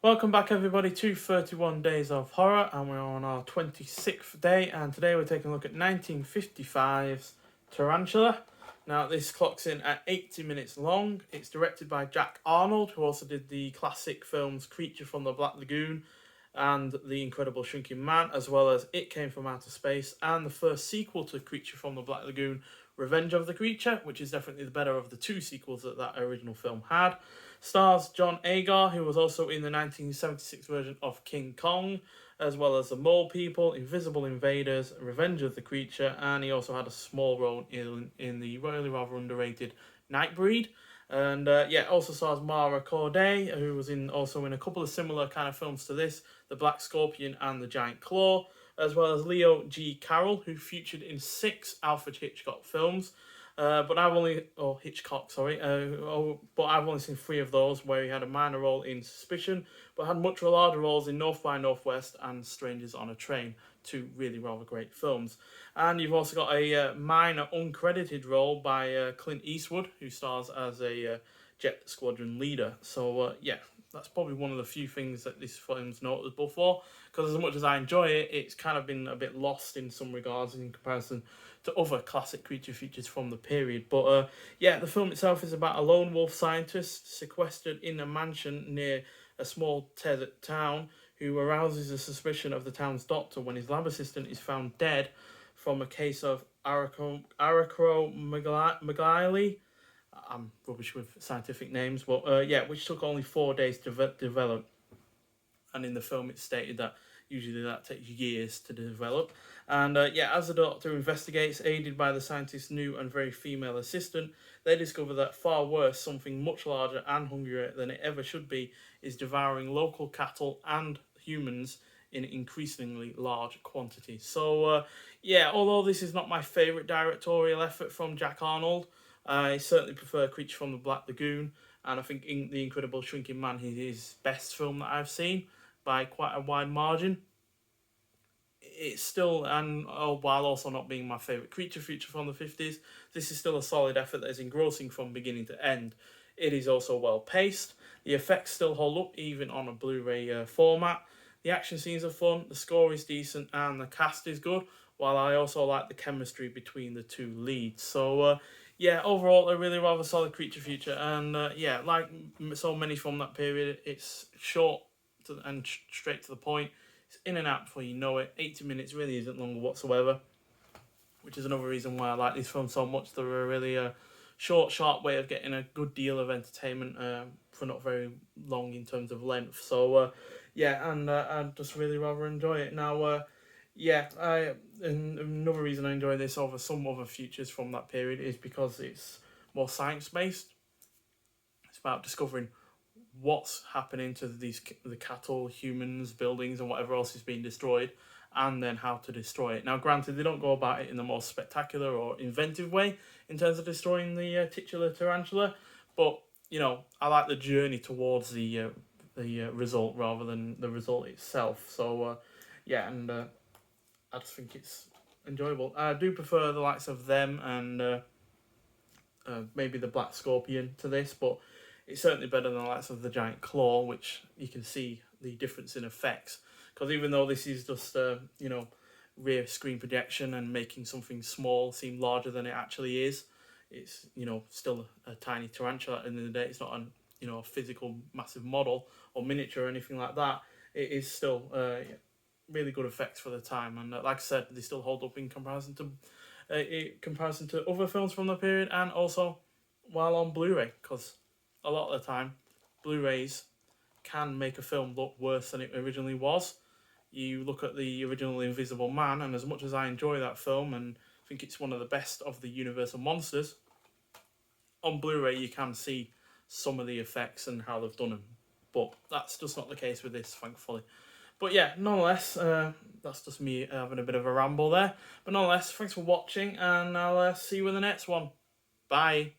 Welcome back everybody to 31 Days of Horror, and we're on our 26th day, and today we're taking a look at 1955's Tarantula. Now this clocks in at 80 minutes long. It's directed by Jack Arnold, who also did the classic films Creature from the Black Lagoon and The Incredible Shrinking Man, as well as It Came from Outer Space and the first sequel to Creature from the Black Lagoon, Revenge of the Creature, which is definitely the better of the two sequels that original film had. Stars John Agar, who was also in the 1976 version of King Kong, as well as The Mole People, Invisible Invaders, Revenge of the Creature, and he also had a small role in the really rather underrated Nightbreed. And also stars Mara Corday, who was also in a couple of similar kind of films to this, The Black Scorpion and The Giant Claw, as well as Leo G. Carroll, who featured in 6 Alfred Hitchcock films. But I've only seen 3 of those, where he had a minor role in Suspicion, but had much larger roles in North by Northwest and Strangers on a Train, 2 really rather great films. And you've also got a minor uncredited role by Clint Eastwood, who stars as a jet squadron leader. So that's probably one of the few things that this film's notable for, because as much as I enjoy it, it's kind of been a bit lost in some regards in comparison to other classic creature features from the period. But the film itself is about a lone wolf scientist sequestered in a mansion near a small desert town, who arouses the suspicion of the town's doctor when his lab assistant is found dead from a case of acromegaly. I'm rubbish with scientific names, but which took only 4 days to develop. And in the film, it's stated that usually that takes years to develop. And as the doctor investigates, aided by the scientist's new and very female assistant, they discover that far worse, something much larger and hungrier than it ever should be, is devouring local cattle and humans in increasingly large quantities. So, although this is not my favourite directorial effort from Jack Arnold, I certainly prefer Creature from the Black Lagoon, and I think in The Incredible Shrinking Man is his best film that I've seen by quite a wide margin. It's still, while also not being my favourite creature feature from the 50s, this is still a solid effort that is engrossing from beginning to end. It is also well paced. The effects still hold up even on a Blu-ray format. The action scenes are fun, the score is decent, and the cast is good, while I also like the chemistry between the two leads. So, overall, a really rather solid creature feature, and like so many from that period, it's short and straight to the point. It's in and out before you know it. 80 minutes really isn't long whatsoever, which is another reason why I like these films so much. They're a really short, sharp way of getting a good deal of entertainment for not very long in terms of length. So, I just really rather enjoy it. Now, and another reason I enjoy this over some other features from that period is because it's more science-based. It's about discovering what's happening to the cattle, humans, buildings, and whatever else is being destroyed, and then how to destroy it. Now, granted, they don't go about it in the most spectacular or inventive way in terms of destroying the titular tarantula, but I like the journey towards the result rather than the result itself. So, I just think it's enjoyable. I do prefer the likes of them and maybe the Black Scorpion to this, but it's certainly better than the likes of the Giant Claw, which you can see the difference in effects. Because even though this is just rear screen projection and making something small seem larger than it actually is, it's still a tiny tarantula. At the end of the day, it's not a physical massive model or miniature or anything like that. It is still really good effects for the time, and like I said, they still hold up in comparison to other films from the period, and also while on Blu-ray, because a lot of the time Blu-rays can make a film look worse than it originally was. You look at the original Invisible Man, and as much as I enjoy that film and think it's one of the best of the Universal monsters, on Blu-ray you can see some of the effects and how they've done them, but that's just not the case with this, thankfully. But nonetheless, that's just me having a bit of a ramble there. But nonetheless, thanks for watching, and I'll see you in the next one. Bye.